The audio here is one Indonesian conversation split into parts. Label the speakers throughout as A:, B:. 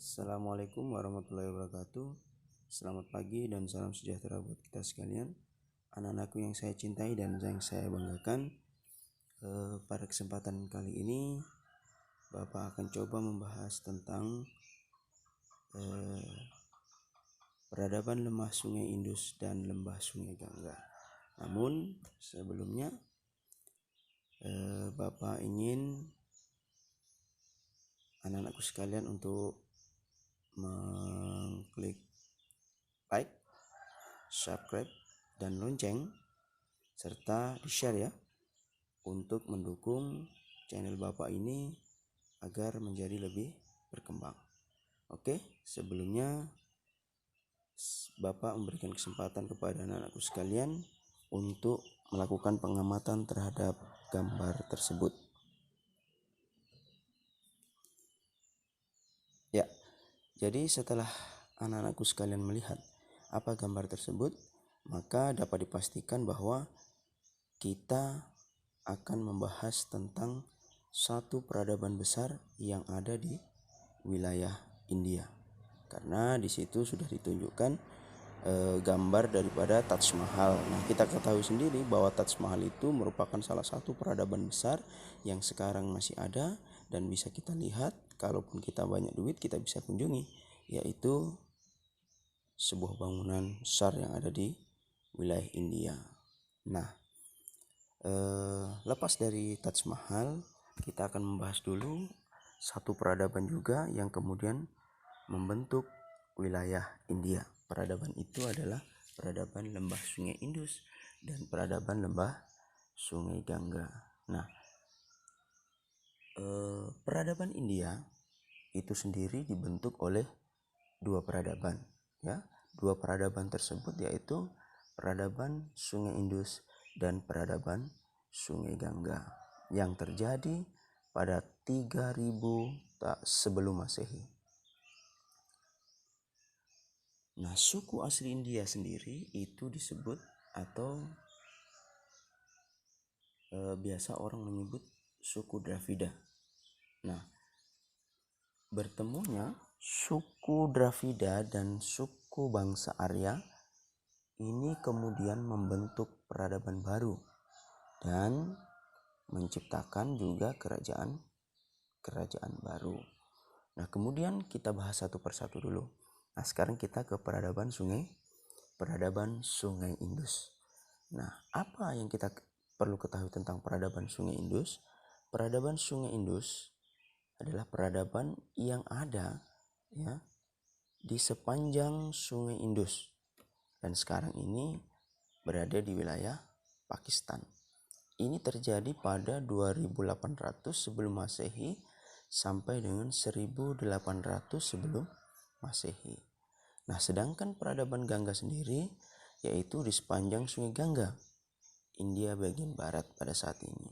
A: Assalamualaikum warahmatullahi wabarakatuh. Selamat pagi dan salam sejahtera buat kita sekalian, anak-anakku yang saya cintai dan yang saya banggakan. Pada kesempatan kali ini Bapak akan coba membahas tentang peradaban lembah Sungai Indus dan lembah Sungai Gangga. Namun sebelumnya Bapak ingin anak-anakku sekalian untuk mengklik like, subscribe, dan lonceng serta di-share ya, untuk mendukung channel Bapak ini agar menjadi lebih berkembang. Oke, sebelumnya Bapak memberikan kesempatan kepada anak-anakku sekalian untuk melakukan pengamatan terhadap gambar tersebut. Ya, jadi setelah anak-anakku sekalian melihat apa gambar tersebut, maka dapat dipastikan bahwa kita akan membahas tentang satu peradaban besar yang ada di wilayah India. Karena di situ sudah ditunjukkan gambar daripada Taj Mahal. Nah, kita ketahui sendiri bahwa Taj Mahal itu merupakan salah satu peradaban besar yang sekarang masih ada dan bisa kita lihat. Kalaupun kita banyak duit, kita bisa kunjungi, yaitu sebuah bangunan besar yang ada di wilayah India. Nah, lepas dari Taj Mahal, kita akan membahas dulu satu peradaban juga yang kemudian membentuk wilayah India. Peradaban itu adalah peradaban lembah Sungai Indus dan peradaban lembah Sungai Gangga. Nah, peradaban India itu sendiri dibentuk oleh dua peradaban, ya. Dua peradaban tersebut yaitu peradaban Sungai Indus dan peradaban Sungai Gangga yang terjadi pada 3000 sebelum Masehi. Nah, suku asli India sendiri itu disebut atau biasa orang menyebut suku Dravida. Nah, bertemunya suku Dravida dan suku bangsa Arya ini kemudian membentuk peradaban baru dan menciptakan juga kerajaan baru. Nah, kemudian kita bahas satu persatu dulu. Nah, sekarang kita ke peradaban Sungai Indus. Nah, apa yang kita perlu ketahui tentang peradaban Sungai Indus? Peradaban Sungai Indus adalah peradaban yang ada ya di sepanjang Sungai Indus dan sekarang ini berada di wilayah Pakistan. Ini terjadi pada 2800 sebelum Masehi sampai dengan 1800 sebelum Masehi. Nah, sedangkan peradaban Gangga sendiri yaitu di sepanjang Sungai Gangga, India bagian barat pada saat ini.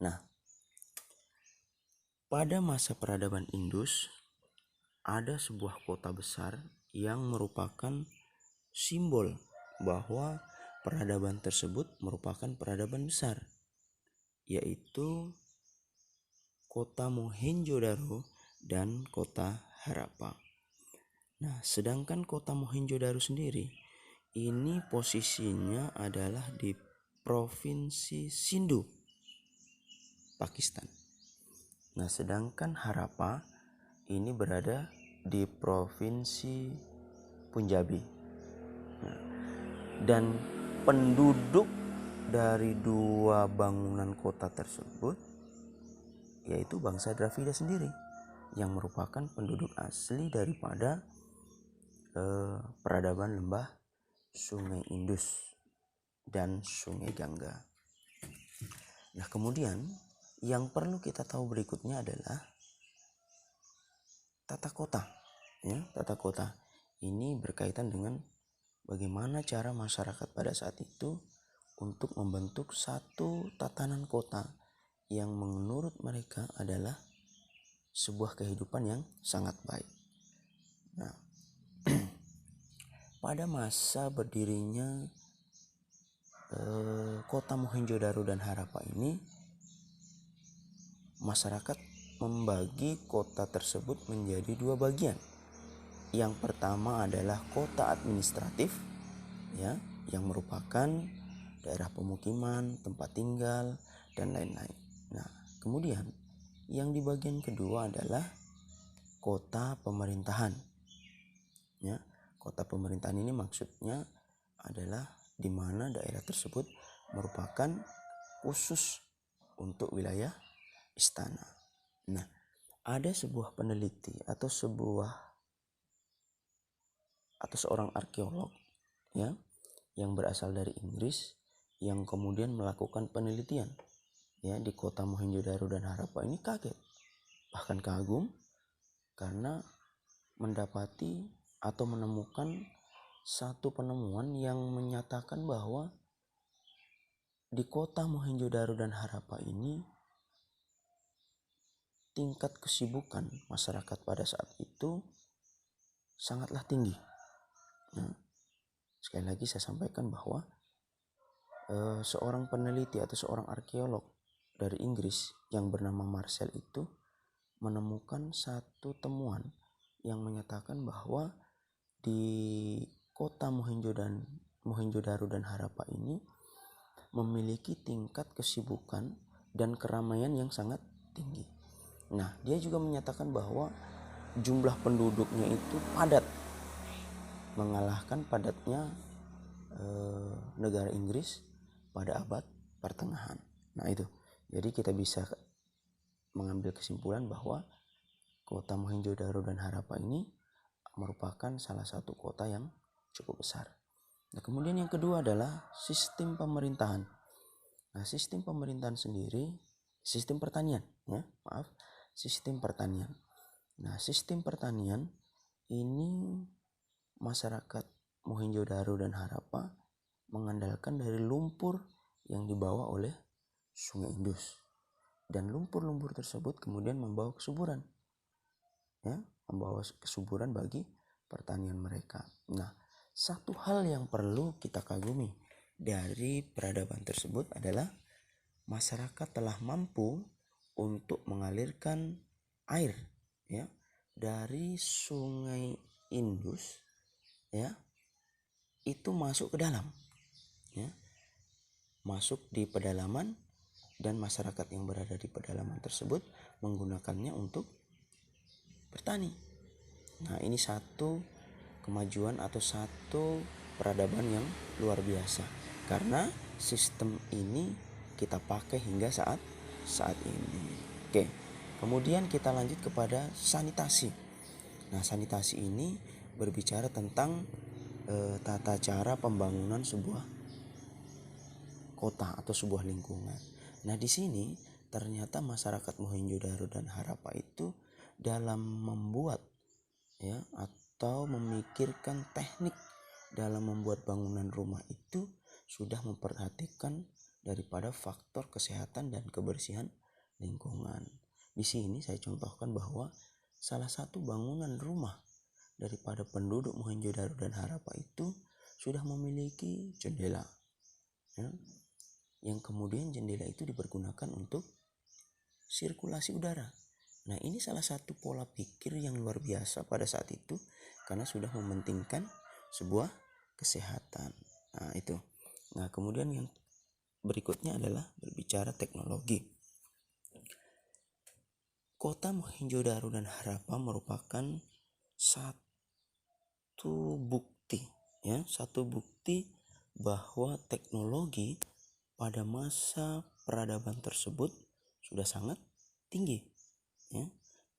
A: Nah, pada masa peradaban Indus ada sebuah kota besar yang merupakan simbol bahwa peradaban tersebut merupakan peradaban besar, yaitu kota Mohenjo-daro dan kota Harappa. Nah, sedangkan kota Mohenjo-daro sendiri ini posisinya adalah di provinsi Sindhu, Pakistan. Nah, sedangkan Harappa ini berada di provinsi Punjabi. Nah, dan penduduk dari dua bangunan kota tersebut yaitu bangsa Dravida sendiri yang merupakan penduduk asli daripada peradaban lembah Sungai Indus dan Sungai Gangga. Nah, kemudian yang perlu kita tahu berikutnya adalah tata kota. Ya, tata kota ini berkaitan dengan bagaimana cara masyarakat pada saat itu untuk membentuk satu tatanan kota yang menurut mereka adalah sebuah kehidupan yang sangat baik. Nah, pada masa berdirinya kota Mohenjo-daro dan Harappa ini, masyarakat membagi kota tersebut menjadi dua bagian. Yang pertama adalah kota administratif, ya, yang merupakan daerah pemukiman, tempat tinggal, dan lain-lain. Nah, kemudian yang di bagian kedua adalah kota pemerintahan. Ya, kota pemerintahan ini maksudnya adalah di mana daerah tersebut merupakan khusus untuk wilayah istana. Nah, ada sebuah peneliti atau seorang arkeolog, ya, yang berasal dari Inggris yang kemudian melakukan penelitian, ya, di kota Mohenjo-daro dan Harappa ini kaget, bahkan kagum karena mendapati atau menemukan satu penemuan yang menyatakan bahwa di kota Mohenjo-daro dan Harappa ini tingkat kesibukan masyarakat pada saat itu sangatlah tinggi. Nah, sekali lagi saya sampaikan bahwa seorang peneliti atau seorang arkeolog dari Inggris yang bernama Marcel itu menemukan satu temuan yang menyatakan bahwa di kota Mohenjo-daro dan Harappa ini memiliki tingkat kesibukan dan keramaian yang sangat tinggi. Nah, dia juga menyatakan bahwa jumlah penduduknya itu padat, mengalahkan padatnya negara Inggris pada abad pertengahan. Nah, itu. Jadi kita bisa mengambil kesimpulan bahwa kota Mohenjo-daro dan Harappa ini merupakan salah satu kota yang cukup besar. Nah, kemudian yang kedua adalah sistem pemerintahan. Nah, sistem pemerintahan sendiri, sistem pertanian, ya, sistem pertanian. Nah, sistem pertanian ini masyarakat Mohenjo-daro dan Harappa mengandalkan dari lumpur yang dibawa oleh Sungai Indus. Dan lumpur-lumpur tersebut kemudian membawa kesuburan, ya, membawa kesuburan bagi pertanian mereka. Nah, satu hal yang perlu kita kagumi dari peradaban tersebut adalah masyarakat telah mampu untuk mengalirkan air, ya, dari Sungai Indus, ya, itu masuk ke dalam, ya, masuk di pedalaman, dan masyarakat yang berada di pedalaman tersebut menggunakannya untuk bertani. Nah, ini satu kemajuan atau satu peradaban yang luar biasa karena sistem ini kita pakai hingga saat ini. Oke. Kemudian kita lanjut kepada sanitasi. Nah, sanitasi ini berbicara tentang tata cara pembangunan sebuah kota atau sebuah lingkungan. Nah, di sini ternyata masyarakat Mohenjo-daro dan Harappa itu dalam membuat, ya, atau memikirkan teknik dalam membuat bangunan rumah itu sudah memperhatikan daripada faktor kesehatan dan kebersihan lingkungan. Di sini saya contohkan bahwa salah satu bangunan rumah daripada penduduk Mohenjo-daro dan Harappa itu sudah memiliki jendela, ya, yang kemudian jendela itu dipergunakan untuk sirkulasi udara. Nah, ini salah satu pola pikir yang luar biasa pada saat itu karena sudah mementingkan sebuah kesehatan. Nah, itu. Nah, kemudian yang berikutnya adalah berbicara teknologi. Kota Mohenjo-daro dan Harappa merupakan satu bukti, ya, satu bukti bahwa teknologi pada masa peradaban tersebut sudah sangat tinggi, ya.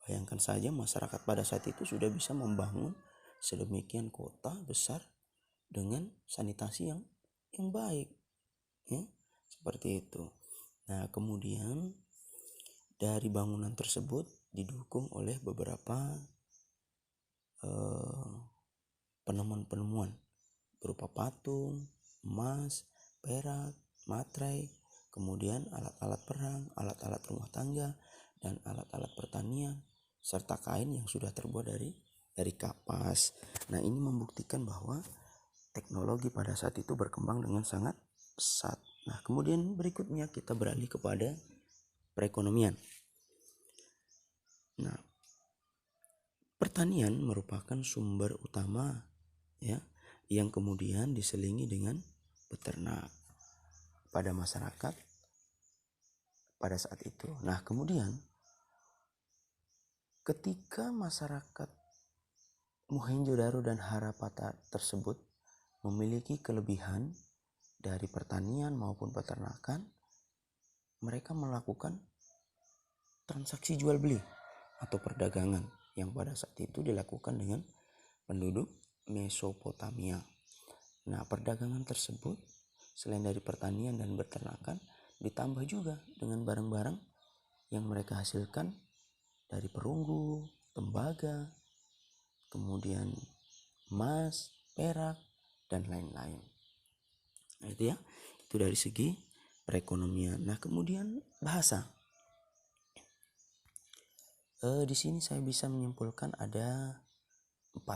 A: Bayangkan saja masyarakat pada saat itu sudah bisa membangun sedemikian kota besar dengan sanitasi yang baik, ya, seperti itu. Nah, kemudian dari bangunan tersebut didukung oleh beberapa penemuan-penemuan berupa patung, emas, perak, materai, kemudian alat-alat perang, alat-alat rumah tangga, dan alat-alat pertanian, serta kain yang sudah terbuat dari kapas. Nah, ini membuktikan bahwa teknologi pada saat itu berkembang dengan sangat pesat. Nah, kemudian berikutnya kita beralih kepada perekonomian. Nah, pertanian merupakan sumber utama ya yang kemudian diselingi dengan peternak pada masyarakat pada saat itu. Nah, kemudian ketika masyarakat Mohenjo-daro dan Harapata tersebut memiliki kelebihan dari pertanian maupun peternakan, mereka melakukan transaksi jual beli atau perdagangan yang pada saat itu dilakukan dengan penduduk Mesopotamia. Nah, perdagangan tersebut selain dari pertanian dan peternakan ditambah juga dengan barang-barang yang mereka hasilkan dari perunggu, tembaga, kemudian emas, perak, dan lain-lain. Nah, itu ya, itu dari segi perekonomian. Nah, kemudian bahasa. Di sini saya bisa menyimpulkan ada 4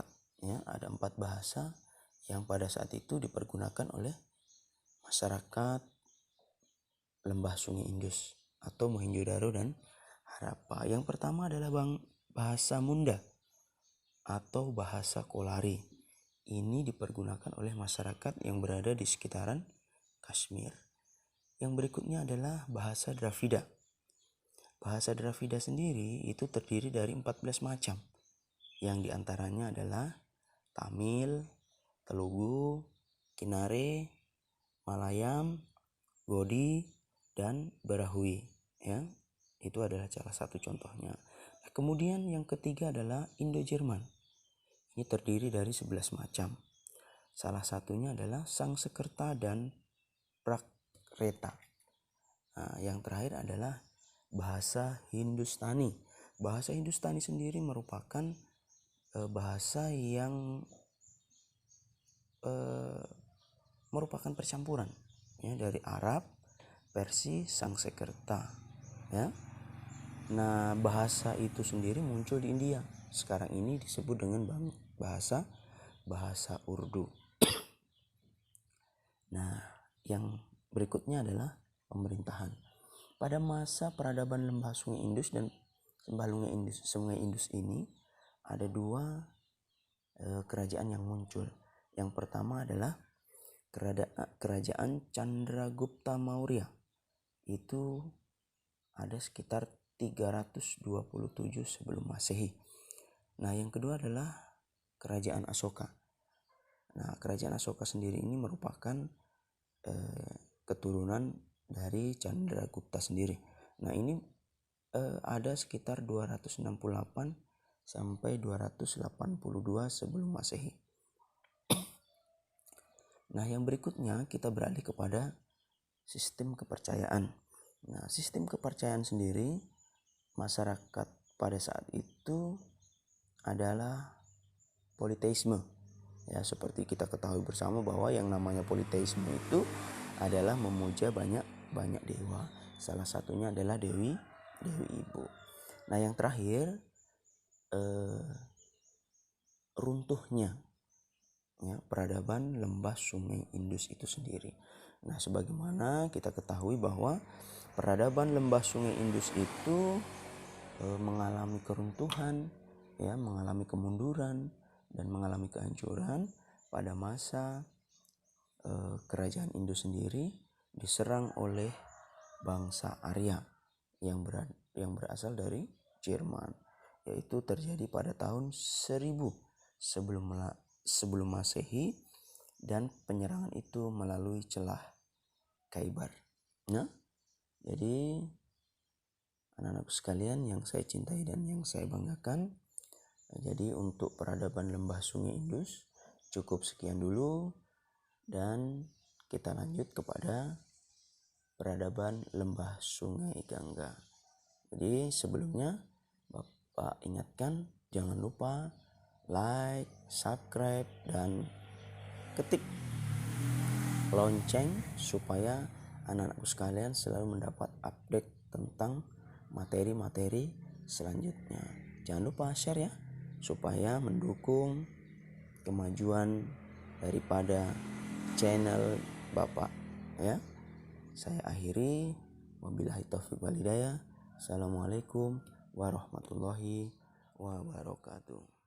A: bahasa yang pada saat itu dipergunakan oleh masyarakat Lembah Sungai Indus atau Mohenjo-daro dan Harappa. Yang pertama adalah bahasa Munda atau bahasa Kolari. Ini dipergunakan oleh masyarakat yang berada di sekitaran Kashmir. Yang berikutnya adalah bahasa Dravida. Bahasa Dravida sendiri itu terdiri dari 14 macam. Yang diantaranya adalah Tamil, Telugu, Kinare, Malayam, Godi, dan Barahui. Ya, itu adalah salah satu contohnya. Nah, kemudian yang ketiga adalah Indo-Jerman. Ini terdiri dari 11 macam. Salah satunya adalah Sangsekerta dan Prakreta. Nah, yang terakhir adalah bahasa Hindustani. Bahasa Hindustani sendiri merupakan bahasa yang merupakan percampuran ya dari Arab, Persia, Sangsekerta ya. Nah, bahasa itu sendiri muncul di India. Sekarang ini disebut dengan bahasa Urdu. Nah, yang berikutnya adalah pemerintahan. Pada masa peradaban lembah Sungai Indus dan Sungai Indus ini ada 2 kerajaan yang muncul. Yang pertama adalah kerajaan Chandragupta Maurya. Itu ada sekitar 327 sebelum Masehi. Nah, yang kedua adalah kerajaan Asoka. Nah, kerajaan Asoka sendiri ini merupakan keturunan dari Chandragupta sendiri. Nah, ini ada sekitar 268 sampai 282 sebelum Masehi. Nah, yang berikutnya kita beralih kepada sistem kepercayaan. Nah, sistem kepercayaan sendiri masyarakat pada saat itu adalah politeisme. Ya, seperti kita ketahui bersama bahwa yang namanya politeisme itu adalah memuja banyak dewa. Salah satunya adalah Dewi Ibu. Nah, yang terakhir runtuhnya ya peradaban lembah Sungai Indus itu sendiri. Nah, sebagaimana kita ketahui bahwa peradaban lembah Sungai Indus itu mengalami keruntuhan, ya, mengalami kemunduran dan mengalami kehancuran pada masa kerajaan Indus sendiri diserang oleh bangsa Arya yang berasal dari Jerman, yaitu terjadi pada tahun 1000 sebelum Masehi, dan penyerangan itu melalui celah Khaybar. Nah, jadi anak-anakku sekalian yang saya cintai dan yang saya banggakan, jadi untuk peradaban lembah Sungai Indus cukup sekian dulu, dan kita lanjut kepada peradaban lembah Sungai Gangga. Jadi sebelumnya Bapak ingatkan jangan lupa like, subscribe, dan ketik lonceng supaya anak-anakku sekalian selalu mendapat update tentang materi-materi selanjutnya. Jangan lupa share ya, supaya mendukung kemajuan daripada channel Bapak ya. Saya akhiri, wabillahi taufiq wal hidayah. Assalamualaikum warahmatullahi wabarakatuh.